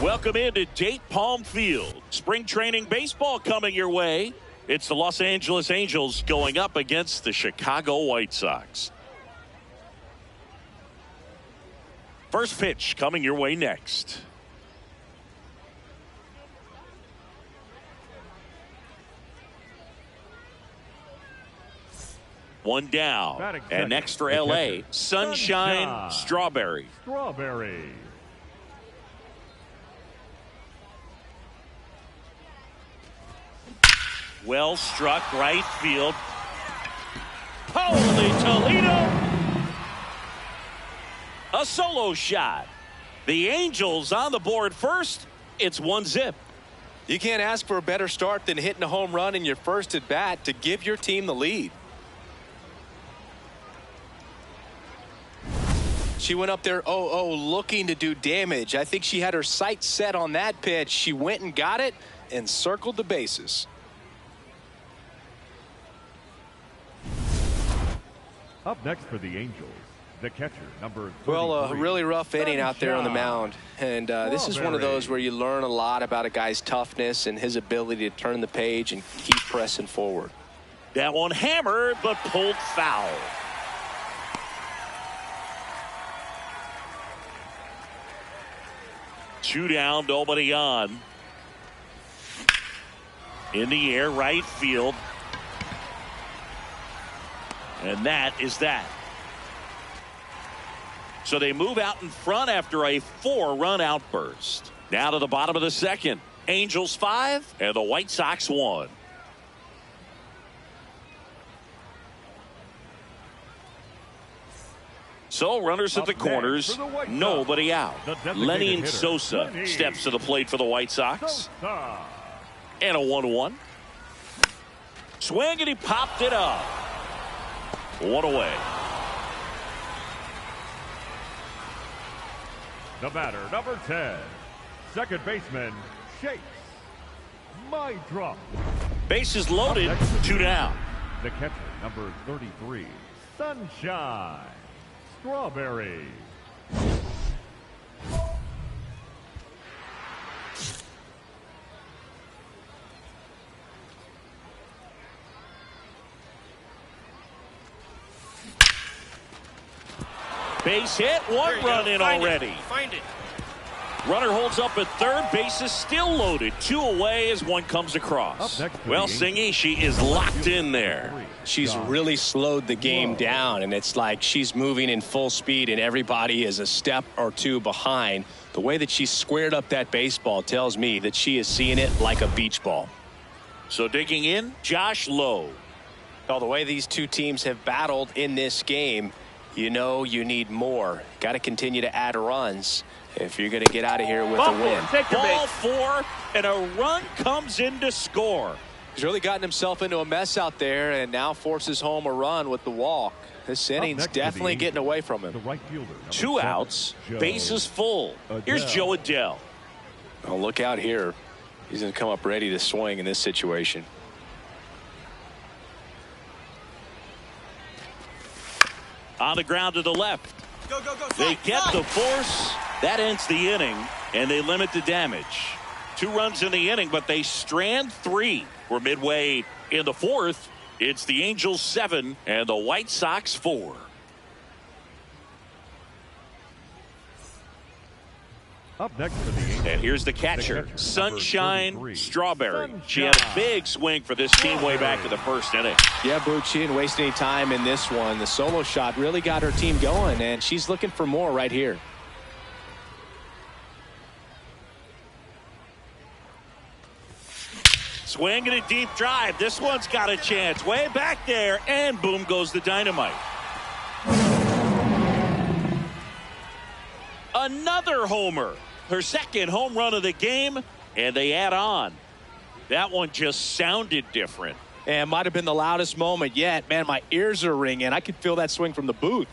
Welcome into Date Palm Field. Spring training baseball coming your way. It's the Los Angeles Angels going up against the Chicago White Sox. First pitch coming your way next. One down. And next for LA, Sunshine Strawberry. Well struck right field. Holy Toledo! A solo shot. The Angels on the board first. It's 1-0. You can't ask for a better start than hitting a home run in your first at bat to give your team the lead. She went up there 0-0 looking to do damage. I think she had her sights set on that pitch. She went and got it and circled the bases. Up next for the Angels, the catcher, number 33. Well, a really rough inning out there on the mound. And this is one of those where you learn a lot about a guy's toughness and his ability to turn the page and keep pressing forward. That one hammered, but pulled foul. Two down, nobody on. In the air, right field. And that is that. So they move out in front after a 4-run outburst. Now to the bottom of the second. Angels 5 and the White Sox 1. So runners at the corners, nobody out. Lenny Sosa steps to the plate for the White Sox. And a 1-1. Swing and he popped it up. One away. The batter, number 10, second baseman, Chase Drop. Bases loaded, 2 down. The catcher, number 33, Sunshine Strawberry. Base hit, one run in already. Find it. Runner holds up at third, base is still loaded. 2 away as one comes across. Well, Singy, she is locked in there. She's really slowed the game down, and it's like she's moving in full speed and everybody is a step or two behind. The way that she squared up that baseball tells me that she is seeing it like a beach ball. So digging in, Josh Lowe. Well, the way these two teams have battled in this game, you know you need more. Got to continue to add runs if you're going to get out of here with a win. Ball 4, and a run comes in to score. He's really gotten himself into a mess out there and now forces home a run with the walk. This inning's definitely getting away from him. 2 outs, bases full. Here's Joe Adele. Oh, look out here. He's going to come up ready to swing in this situation. On the ground to the left. Go, go, go. They get the force. That ends the inning, and they limit the damage. 2 runs in the inning, but they strand 3. We're midway in the 4th. It's the Angels 7 and the White Sox 4. Up next for the Angels. And here's the catcher, Sunshine Strawberry. She had a big swing for this team way back in the first inning. Yeah, Boog, she didn't waste any time in this one. The solo shot really got her team going, and she's looking for more right here. Swing and a deep drive. This one's got a chance. Way back there, and boom goes the dynamite. Another homer. Her second home run of the game, and they add on. That one just sounded different. And might have been the loudest moment yet. Man, my ears are ringing. I could feel that swing from the booth.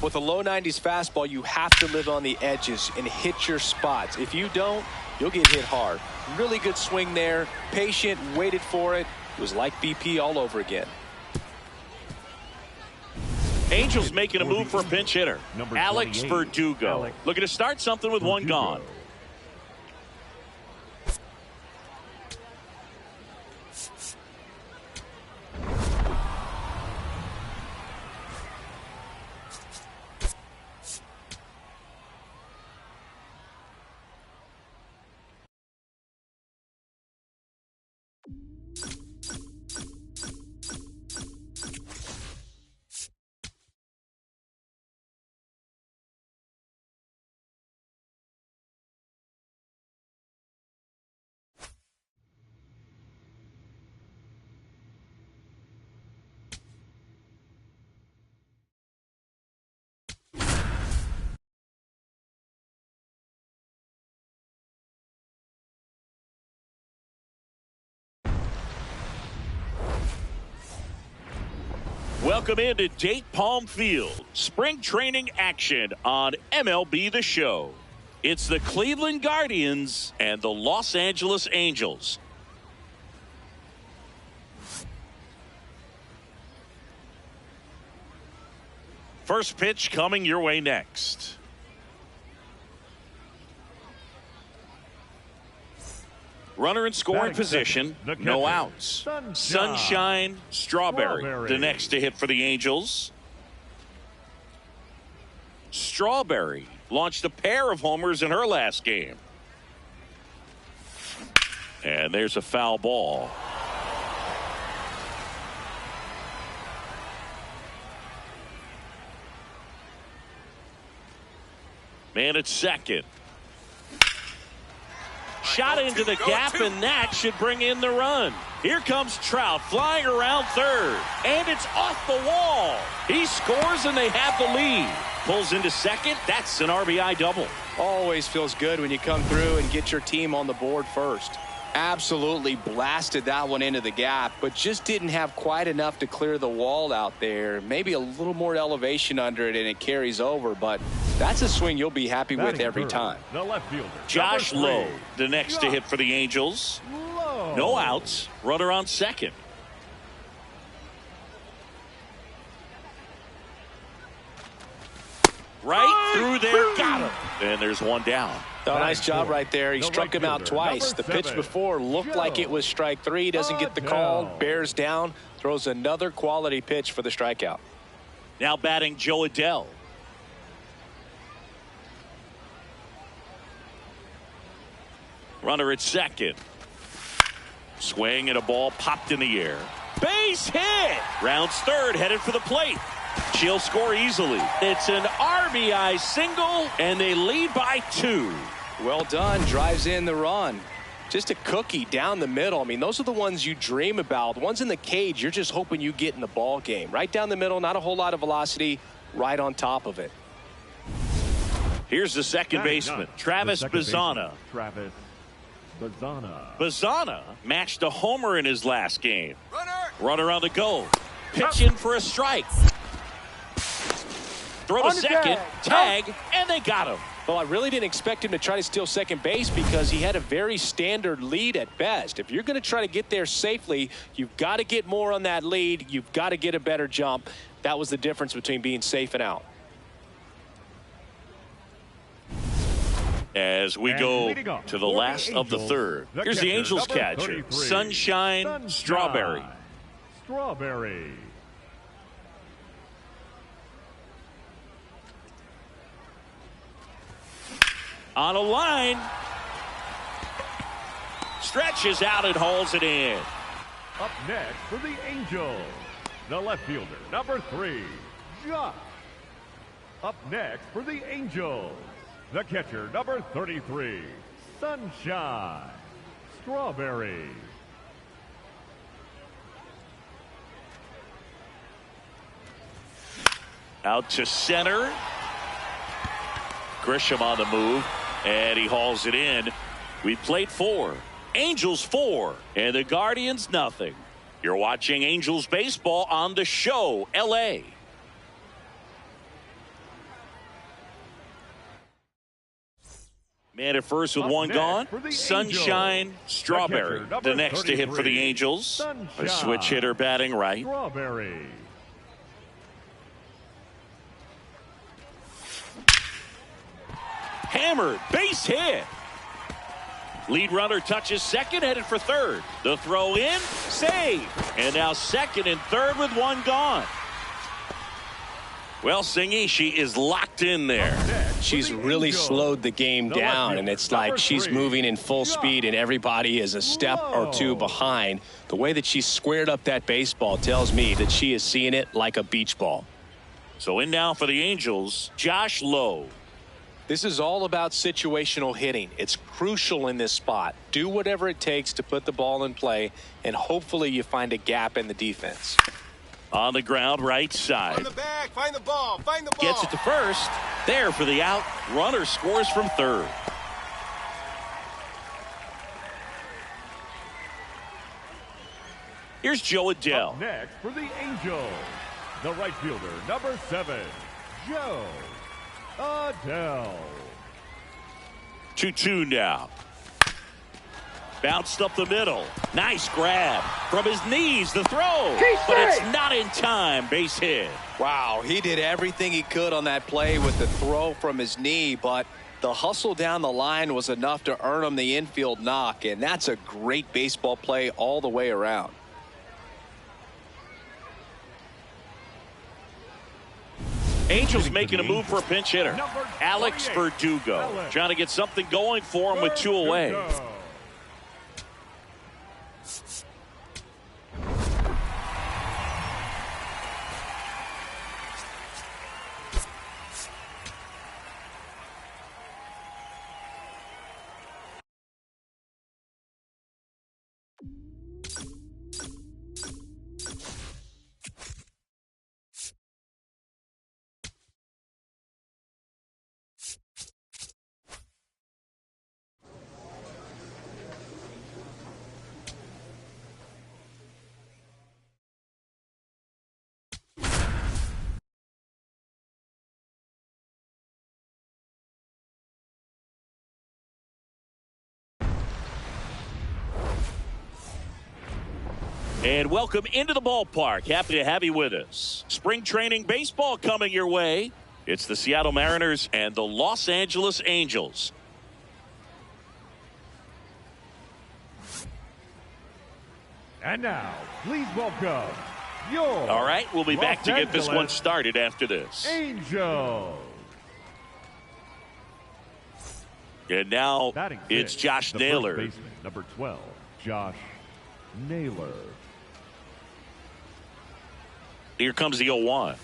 With a low 90s fastball, you have to live on the edges and hit your spots. If you don't, you'll get hit hard. Really good swing there. Patient, waited for it. It was like BP all over again. Angels making a move for a pinch hitter. Alex Verdugo. Looking to start something with one gone. Welcome into Date Palm Field. Spring training action on MLB The Show. It's the Cleveland Guardians and the Los Angeles Angels. First pitch coming your way next. Runner in scoring position, no outs. Sunshine Strawberry, the next to hit for the Angels. Strawberry launched a pair of homers in her last game. And there's a foul ball. Man at second. Shot into the gap, and that should bring in the run. Here comes Trout flying around third, and it's off the wall. He scores, and they have the lead. Pulls into second. That's an RBI double. Always feels good when you come through and get your team on the board first. Absolutely blasted that one into the gap, but just didn't have quite enough to clear the wall out there. Maybe a little more elevation under it, and it carries over, but that's a swing you'll be happy with every time. The left fielder, Josh Lowe, the next to hit for the Angels. No outs. Runner on second. Right through there. Got him. And there's one down. Oh, nice job right there. He struck him out twice. The pitch before looked like it was strike three. Doesn't get the call. Bears down. Throws another quality pitch for the strikeout. Now batting Joe Adell. Runner at second. Swing and a ball popped in the air. Base hit. Rounds third, headed for the plate. She'll score easily. It's an RBI single, and they lead by 2. Well done. Drives in the run. Just a cookie down the middle. I mean, those are the ones you dream about. The ones in the cage, you're just hoping you get in the ball game. Right down the middle, not a whole lot of velocity, right on top of it. Here's the second baseman, Travis Bazzana. Travis Bazzana. Bazzana matched a homer in his last game. Runner on the go. Pitch in for a strike. Throw to second, tag, and they got him. Well, I really didn't expect him to try to steal second base because he had a very standard lead at best. If you're going to try to get there safely, you've got to get more on that lead. You've got to get a better jump. That was the difference between being safe and out. As we go to the last of the third. Here's the Angels catcher, Sunshine Strawberry. Strawberry. On a line. Stretches out and hauls it in. Up next for the Angels, the left fielder, number 3, Josh. Up next for the Angels, the catcher, number 33, Sunshine Strawberry. Out to center. Grisham on the move, and he hauls it in. We played 4. Angels 4, and the Guardians nothing. You're watching Angels baseball on The Show, LA. Man at first with one gone. Sunshine Strawberry, the next to hit for the Angels. A switch hitter batting right. Strawberry. Hammered, base hit. Lead runner touches second, headed for third. The throw in, save. And now second and third with one gone. Well, Singy, she is locked in there. She's really slowed the game down, and it's like she's moving in full speed and everybody is a step or two behind. The way that she squared up that baseball tells me that she is seeing it like a beach ball. So in now for the Angels, Josh Lowe. This is all about situational hitting. It's crucial in this spot. Do whatever it takes to put the ball in play, and hopefully you find a gap in the defense. On the ground, right side. On the back, find the ball, find the ball. Gets it to first. There for the out. Runner scores from third. Here's Joe Adele. Up next for the Angels, the right fielder, number 7, Joe Adele. 2-2 now. Bounced up the middle. Nice grab. From his knees, the throw. But it's not in time. Base hit. Wow, he did everything he could on that play with the throw from his knee, but the hustle down the line was enough to earn him the infield knock, and that's a great baseball play all the way around. Angels making a move for a pinch hitter. Alex Verdugo. Trying to get something going for him with 2 away. And welcome into the ballpark. Happy to have you with us. Spring training baseball coming your way. It's the Seattle Mariners and the Los Angeles Angels. And now, please welcome your All right, we'll be back to get this Angeles one started after this. Angels. And now Batting it's fifth, Josh the Naylor. first baseman, number 12, Josh Naylor. Here comes the 0-1.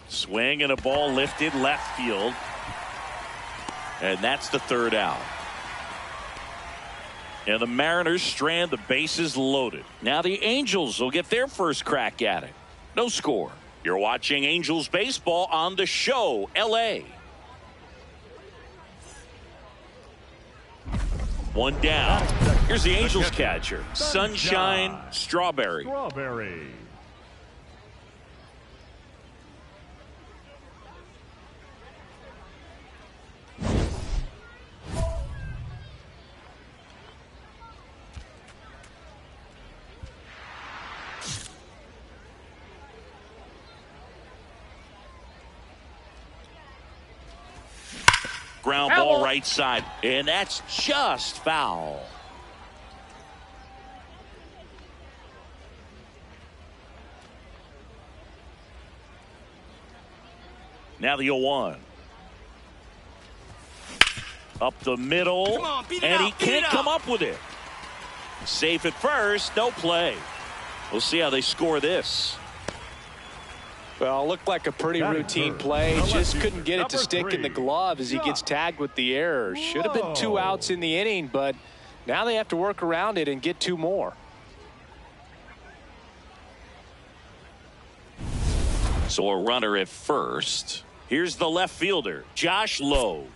Swing and a ball lifted left field. And that's the third out. And the Mariners strand the bases loaded. Now the Angels will get their first crack at it. No score. You're watching Angels baseball on the show, LA. One down. Here's the Angels catcher, Sunshine Strawberry. Ground ball right side, and that's just foul. Now the 0-1. Up the middle, and he can't come up with it. Safe at first, no play. We'll see how they score this. Well, it looked like a pretty routine play. Just couldn't get it to stick in the glove as he gets tagged with the error. Should have been 2 outs in the inning, but now they have to work around it and get 2 more. So a runner at first. Here's the left fielder, Josh Lowe.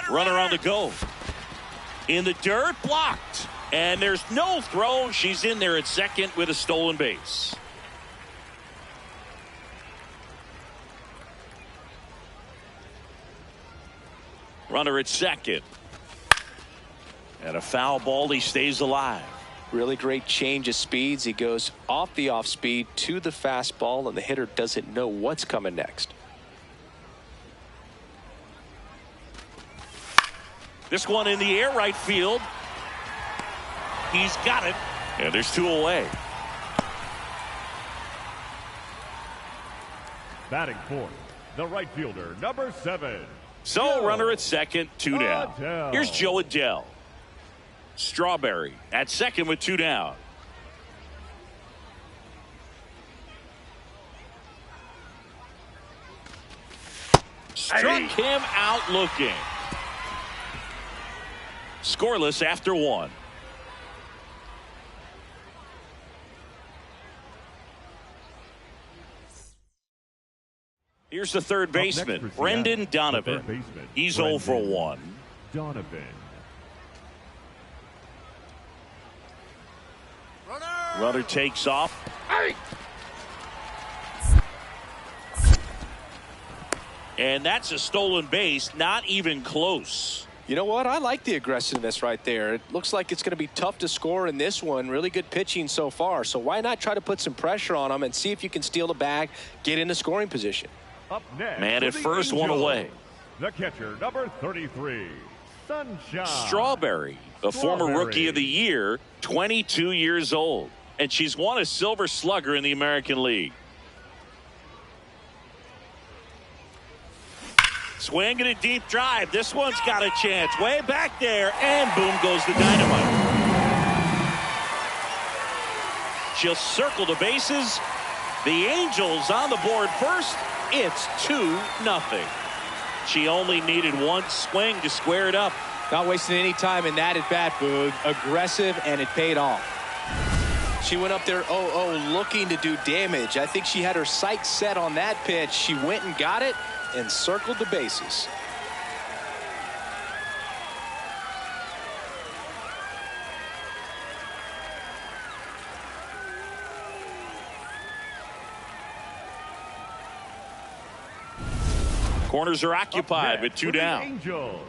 Runner on the go. In the dirt, blocked. And there's no throw. She's in there at second with a stolen base. Runner at second. And a foul ball. He stays alive. Really great change of speeds. He goes off the off speed to the fastball, and the hitter doesn't know what's coming next. This one in the air, right field. He's got it. And there's 2 away. Batting fourth, the right fielder, number 7. So runner at second, 2 down. Here's Joe Adele. Strawberry at second with 2 down. Struck him out looking. Scoreless after 1. Here's the third baseman, Brendan Donovan. He's 0 for 1. Donovan. Runner takes off. And that's a stolen base, not even close. You know what? I like the aggressiveness right there. It looks like it's going to be tough to score in this one. Really good pitching so far. So why not try to put some pressure on them and see if you can steal the bag, get into scoring position. Up next, man at first, Angels, 1 away. The catcher, number 33, Sunshine. Strawberry, the former Rookie of the Year, 22 years old. And she's won a Silver Slugger in the American League. Swing and a deep drive. This one's got a chance. Way back there. And boom goes the dynamite. She'll circle the bases. The Angels on the board first. It's 2-0. She only needed 1 swing to square it up. Not wasting any time in that at bat, Boog. Aggressive, and it paid off. She went up there 0-0 looking to do damage. I think she had her sights set on that pitch. She went and got it and circled the bases. Corners are occupied with 2 down. Angels,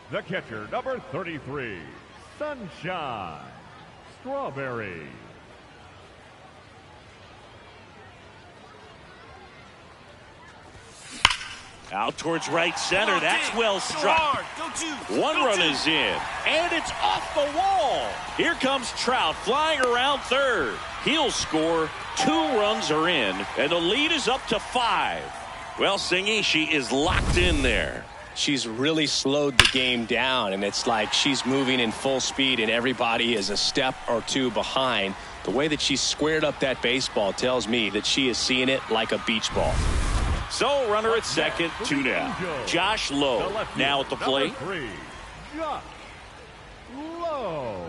the catcher, number 33, Sunshine. Strawberry. Out towards right center. That's well struck. 1 run is in. And it's off the wall. Here comes Trout flying around third. He'll score. 2 runs are in. And the lead is up to 5. Well, Singy, she is locked in there. She's really slowed the game down, and it's like she's moving in full speed and everybody is a step or 2 behind. The way that she squared up that baseball tells me that she is seeing it like a beach ball. So runner at second, 2 down. Josh Lowe now at the plate. Number 3, Josh Lowe.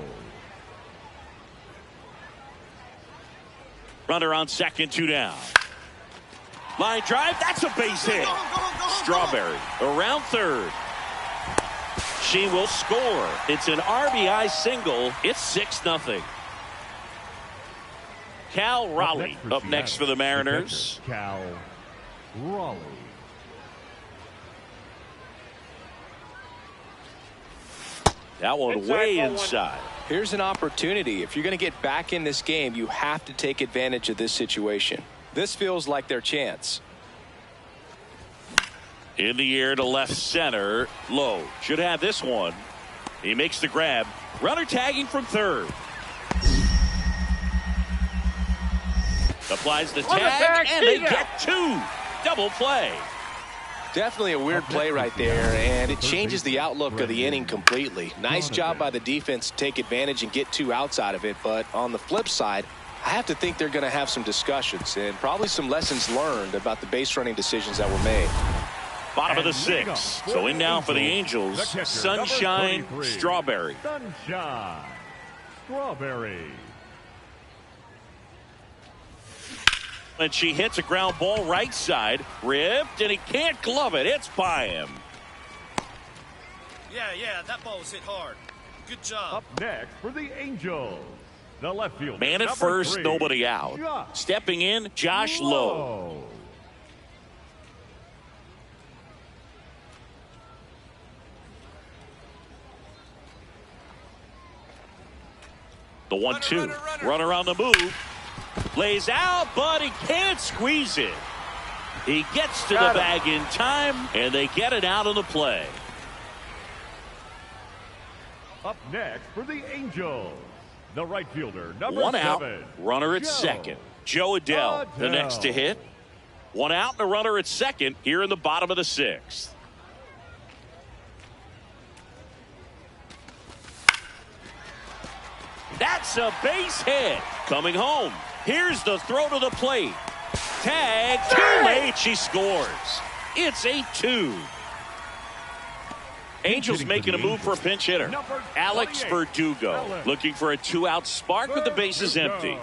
Runner on second, 2 down. Line drive, that's a base hit. Strawberry around third. She will score. It's an RBI single. It's 6-0. Cal Raleigh up next for the Mariners. Cal Raleigh. That one way inside. Here's an opportunity. If you're going to get back in this game, you have to take advantage of this situation. This feels like their chance. In the air to left center. Low should have this one. He makes the grab. Runner tagging from third. Applies the tag, and they get 2. Double play. Definitely a weird play right there, and it changes the outlook of the inning completely. Nice job by the defense to take advantage and get 2 outs out of it, but on the flip side, I have to think they're going to have some discussions and probably some lessons learned about the base running decisions that were made. Bottom of the 6th. So in now for the Angels, Sunshine Strawberry. Sunshine Strawberry. And she hits a ground ball right side. Ripped, and he can't glove it. It's by him. Yeah, that ball's hit hard. Good job. Up next for the Angels, the left fielder. Man at first, 3, nobody out. Stepping in, Josh Lowe. The 1-2. Runner on the move. Lays out, but he can't squeeze it. He gets to the bag in time, and they get it out of the play. Up next for the Angels, the right fielder, number 1 out, 7. runner at Joe. second. Joe Adell, the next to hit. 1 out and a runner at second here in the bottom of the 6th. That's a base hit. Coming home. Here's the throw to the plate. Tag, too late. She scores. It's 8-2. Angels making a move for a pinch hitter. Alex Verdugo looking for a 2-out spark with the bases empty.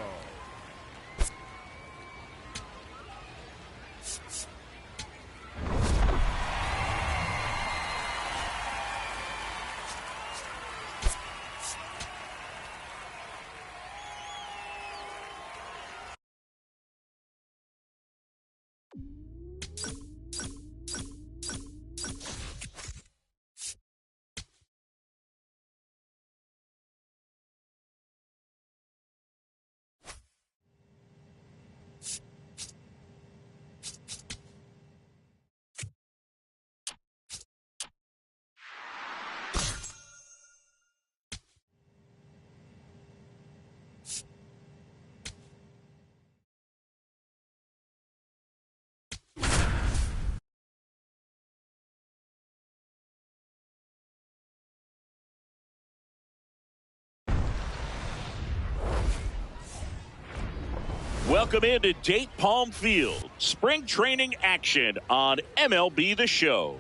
Welcome into Date Palm Field. Spring training action on MLB The Show.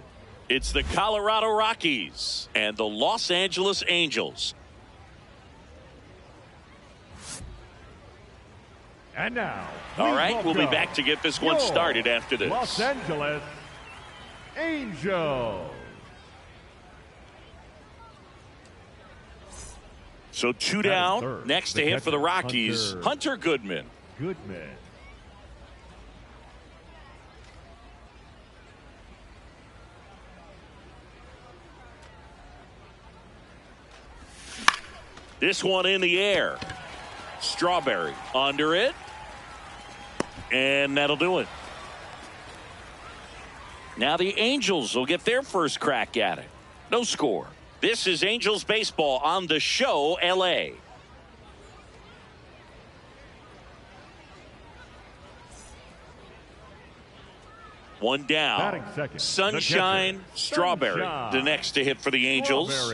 It's the Colorado Rockies and the Los Angeles Angels. And now, all right, we'll be back to get this one started after this. Los Angeles Angels. So 2 down. Next to hit for the Rockies, Hunter Goodman. This one in the air. Strawberry under it. And that'll do it. Now the Angels will get their first crack at it. No score. This is Angels baseball on The Show, LA. One down. Sunshine Strawberry, the next to hit for the Angels.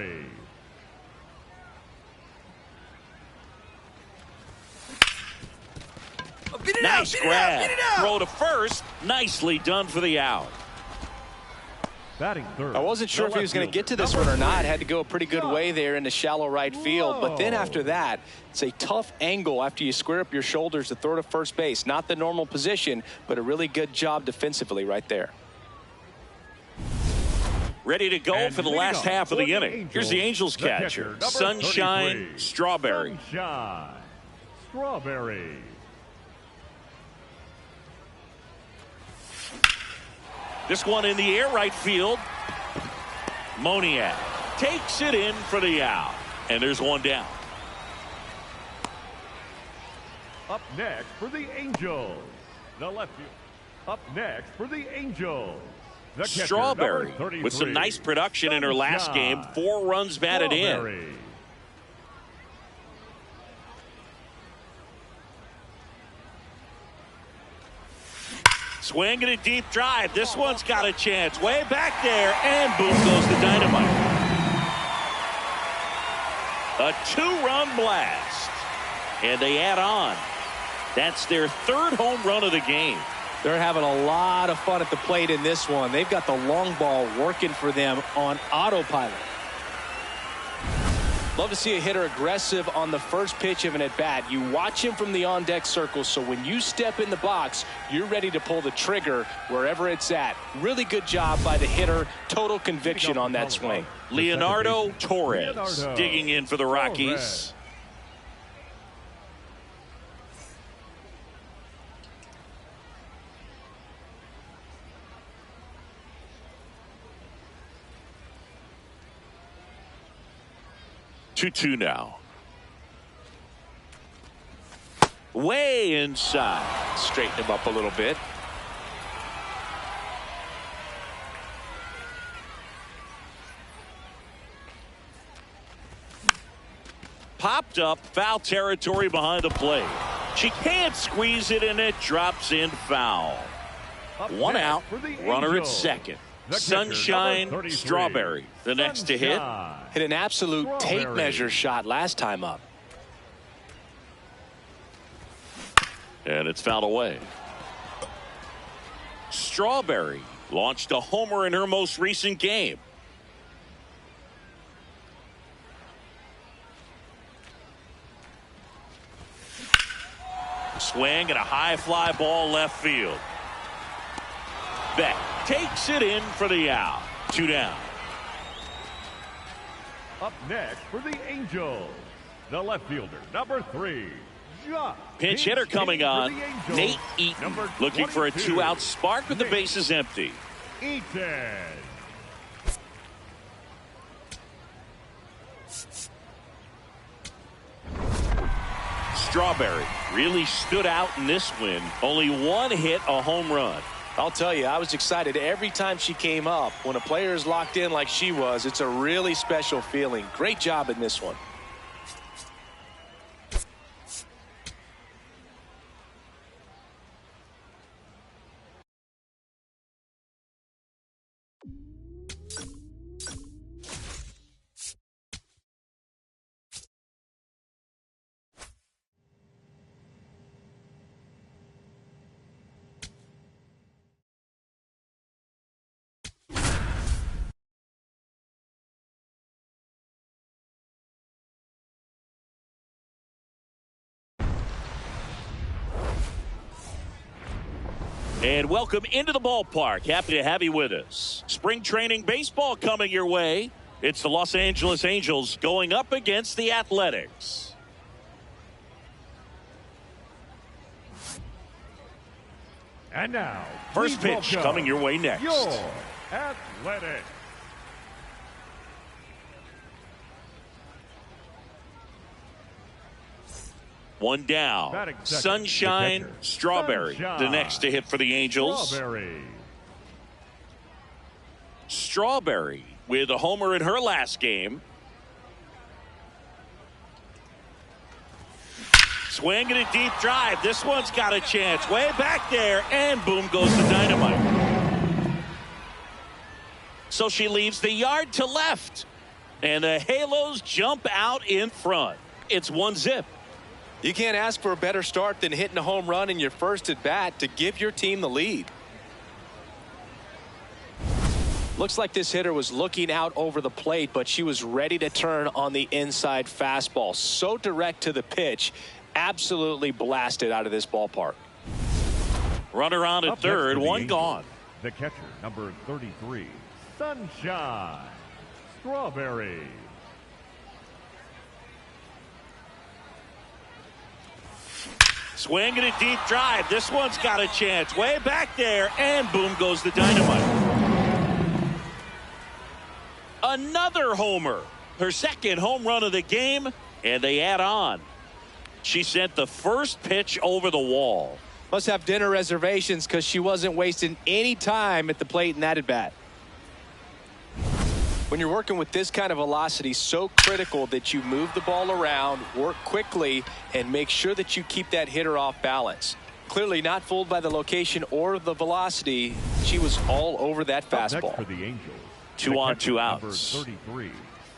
Nice grab. Throw to first. Nicely done for the out. I wasn't sure if he was going to get to this one or not. Had to go a pretty good way there in the shallow right field. But then after that, it's a tough angle after you square up your shoulders to throw to first base. Not the normal position, but a really good job defensively right there. Ready to go for the last half of the inning. Here's the Angels catcher, Sunshine Strawberry. This one in the air right field. Moniak takes it in for the out. And there's one down. Up next for the Angels, the left field. Up next for the Angels, the catcher, Strawberry with some nice production in her last game. 4 runs batted in. Swinging a deep drive. This one's got a chance. Way back there. And boom goes the dynamite. A 2-run blast. And they add on. That's their 3rd home run of the game. They're having a lot of fun at the plate in this one. They've got the long ball working for them on autopilot. Love to see a hitter aggressive on the first pitch of an at-bat. You watch him from the on-deck circle, so when you step in the box, you're ready to pull the trigger wherever it's at. Really good job by the hitter. Total conviction on that swing. Leonardo Torres digging in for the Rockies. Two now. Way inside. Straighten him up a little bit. Popped up, foul territory behind the plate. She can't squeeze it, and it drops in foul. One out, runner at second. Sunshine Strawberry, the next to hit. Hit an absolute tape measure shot last time up. And it's fouled away. Strawberry launched a homer in her most recent game. Swing and a high fly ball left field. Beck takes it in for the out. 2 down. Up next for the Angels, the left fielder, number 3. Pinch hitter coming on. Nate Eaton looking for a 2-out spark with the bases empty. Eaton. Strawberry really stood out in this win. Only one hit, a home run. I'll tell you, I was excited every time she came up. When a player is locked in like she was, it's a really special feeling. Great job in this one. And welcome into the ballpark. Happy to have you with us. Spring training baseball coming your way. It's the Los Angeles Angels going up against the Athletics. And now, first pitch coming your way next. Your Athletics. One down. Sunshine Strawberry, the next to hit for the Angels. Strawberry with a homer in her last game. Swing and a deep drive. This one's got a chance. Way back there, and boom goes the dynamite. So she leaves the yard to left, and the Halos jump out in front. It's 1-0. You can't ask for a better start than hitting a home run in your first at bat to give your team the lead. Looks like this hitter was looking out over the plate, but she was ready to turn on the inside fastball. So direct to the pitch, absolutely blasted out of this ballpark. Runner on at third, one gone. The catcher, number 33, Sunshine Strawberry. Swing and a deep drive. This one's got a chance. Way back there, and boom goes the dynamite. Another homer. Her second home run of the game, and they add on. She sent the first pitch over the wall. Must have dinner reservations because she wasn't wasting any time at the plate in that at bat. When you're working with this kind of velocity, so critical that you move the ball around, work quickly, and make sure that you keep that hitter off balance. Clearly not fooled by the location or the velocity. She was all over that fastball. For the Angels, 2 on, 2 outs. 33,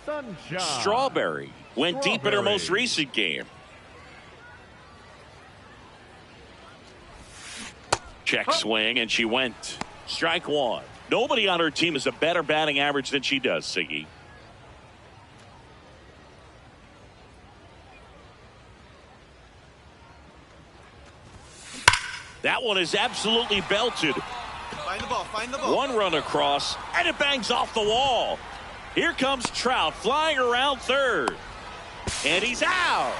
Sunshine Strawberry went deep in her most recent game. Check swing, and she went. Strike one. Nobody on her team has a better batting average than she does, Siggy. That one is absolutely belted. Find the ball, find the ball. One run across, and it bangs off the wall. Here comes Trout flying around third. And he's out.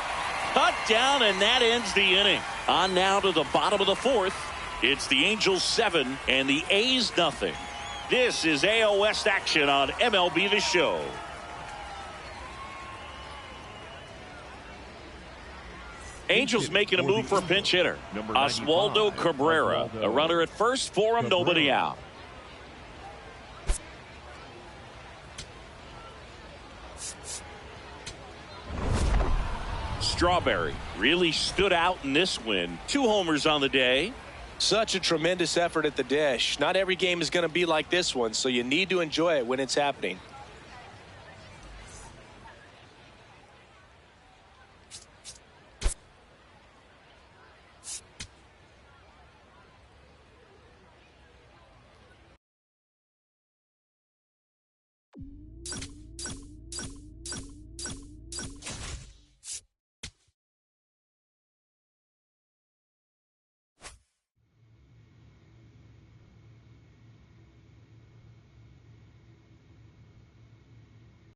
Cut down, and that ends the inning. On now to the bottom of the fourth. It's the Angels 7 and the A's nothing. This is AL West action on MLB The Show. Angels making a move for a pinch hitter. Oswaldo Cabrera. A runner at first for him, nobody out. Strawberry really stood out in this win. 2 homers on the day. Such a tremendous effort at the dish. Not every game is going to be like this one, so you need to enjoy it when it's happening.